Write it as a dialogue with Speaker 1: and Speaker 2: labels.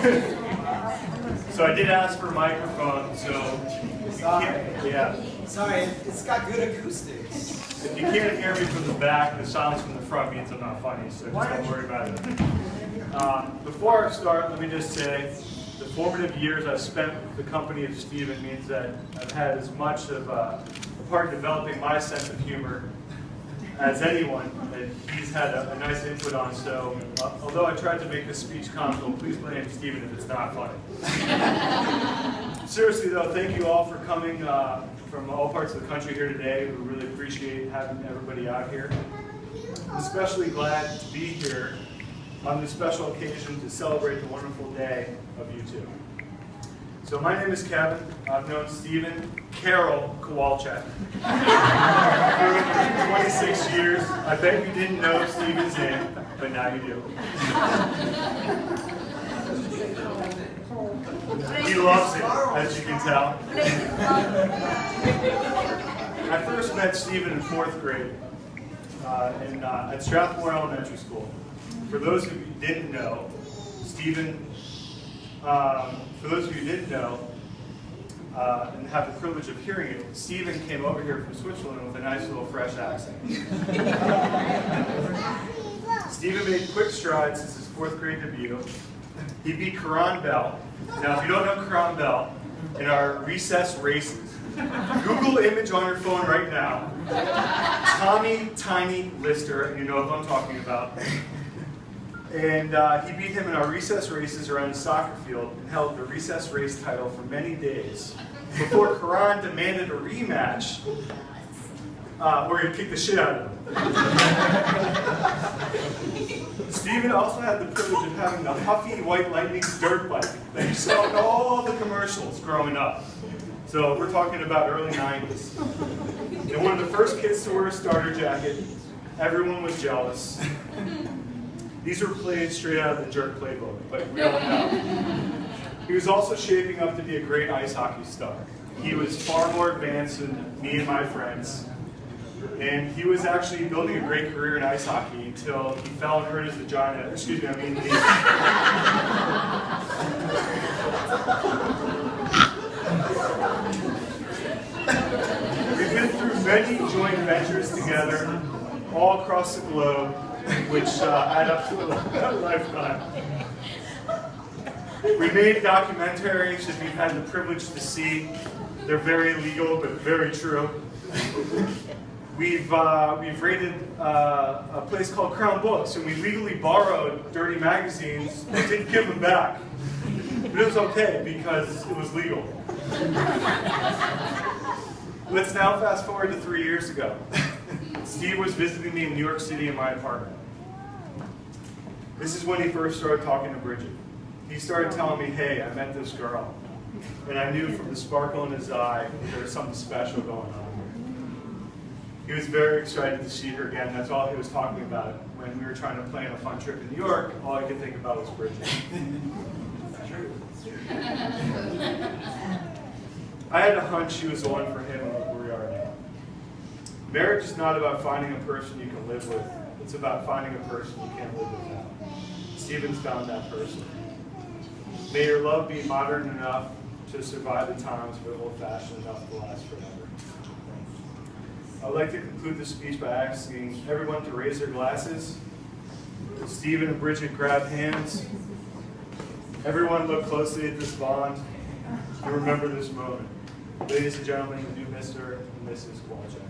Speaker 1: So I did ask for a microphone, so
Speaker 2: Sorry, it's got good acoustics.
Speaker 1: If you can't hear me from the back, the silence from the front means I'm not funny, so just don't worry about it. Before I start, let me just say, the formative years I've spent with the company of Steven means that I've had as much of a part in developing my sense of humor as anyone that he's had a nice input on. So although I tried to make this speech comical, please blame Steven if it's not funny. Seriously though, thank you all for coming from all parts of the country here today. We really appreciate having everybody out here. I'm especially glad to be here on this special occasion to celebrate the wonderful day of you two. So my name is Kevin. I've known Steven Carol Kowalchek for 26 years. I bet you didn't know Steven's name, but now you do. He loves it, as you can tell. I first met Steven in 4th grade at Strathmore Elementary School. For those of you who didn't know, and have the privilege of hearing it, Steven came over here from Switzerland with a nice little fresh accent. Steven made quick strides since his 4th grade debut. He beat Karan Bell. Now, if you don't know Karan Bell, in our recess races, Google image on your phone right now, Tommy Tiny Lister, and you know who I'm talking about. And he beat him in our recess races around the soccer field and held the recess race title for many days before Karan demanded a rematch where he kicked the shit out of him. Steven also had the privilege of having the Huffy White Lightning dirt bike that you saw in all the commercials growing up. So we're talking about early 90s. And one of the first kids to wear a starter jacket. Everyone was jealous. These were played straight out of the Jerk playbook, but we all know. He was also shaping up to be a great ice hockey star. He was far more advanced than me and my friends. And he was actually building a great career in ice hockey until he fell and hurt his vagina, excuse me, I mean knee. We've been through many joint ventures together, all across the globe, which add up to a lifetime. We made documentaries that we've had the privilege to see. They're very legal, but very true. We've raided a place called Crown Books, and we legally borrowed dirty magazines and didn't give them back. But it was okay because it was legal. Let's now fast forward to 3 years ago. Steve was visiting me in New York City in my apartment. This is when he first started talking to Bridget. He started telling me, hey, I met this girl. And I knew from the sparkle in his eye that there was something special going on here. He was very excited to see her again. That's all he was talking about. When we were trying to plan a fun trip to New York, all I could think about was Bridget. I had a hunch she was the one for him, and look where we are now. Marriage is not about finding a person you can live with. It's about finding a person you can't live without. Steven's found that person. May your love be modern enough to survive the times, but old-fashioned enough to last forever. I'd like to conclude this speech by asking everyone to raise their glasses. Steven and Bridget grab hands. Everyone look closely at this bond and remember this moment. Ladies and gentlemen, the new Mr. and Mrs. Kowalchek.